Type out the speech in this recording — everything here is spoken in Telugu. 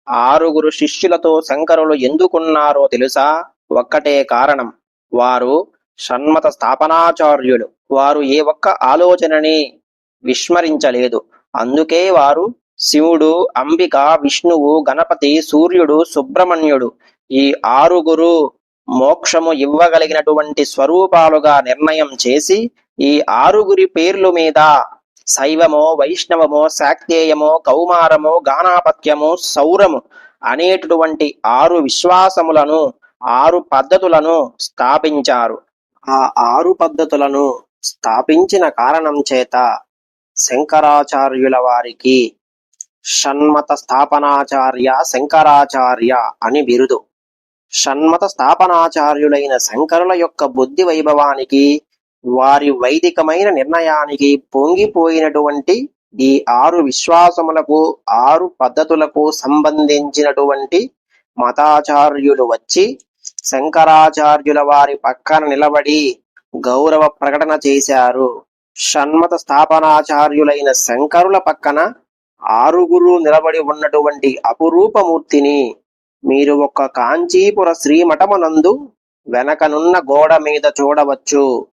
ఆరుగురు శిష్యులతో శంకరులు ఎందుకున్నారో తెలుసా? ఒక్కటే కారణం. వారు షణ్మత స్థాపనాచార్యులు. వారు ఏ ఒక్క ఆలోచనని విస్మరించలేదు. అందుకే వారు శివుడు, అంబిక, విష్ణువు, గణపతి, సూర్యుడు, సుబ్రహ్మణ్యుడు ఈ ఆరుగురు మోక్షము ఇవ్వగలిగినటువంటి స్వరూపాలుగా నిర్ణయం చేసి ఈ ఆరుగురి పేర్లు మీద శైవమో, వైష్ణవమో, శాక్తేయమో, కౌమారమో, గాణాపత్యమో, సౌరము అనేటటువంటి 6 విశ్వాసములను 6 పద్ధతులను స్థాపించారు. ఆ 6 పద్ధతులను స్థాపించిన కారణం చేత శంకరాచార్యుల వారికి షణ్మత స్థాపనాచార్య, శంకరాచార్య అని బిరుదు. షణ్మత స్థాపనాచార్యులైన శంకరుల యొక్క బుద్ధి వైభవానికి, వారి వైదికమైన నిర్ణయానికి పొంగిపోయినటువంటి ఈ 6 విశ్వాసములకు, 6 పద్ధతులకు సంబంధించినటువంటి మతాచార్యులు వచ్చి శంకరాచార్యుల వారి పక్కన నిలబడి గౌరవ ప్రకటన చేశారు. షణ్మత స్థాపనాచార్యులైన శంకరుల పక్కన ఆరుగురు నిలబడి ఉన్నటువంటి అపురూపమూర్తిని మీరు ఒక్క కాంచీపుర శ్రీమఠమునందు వెనకనున్న గోడ మీద చూడవచ్చు.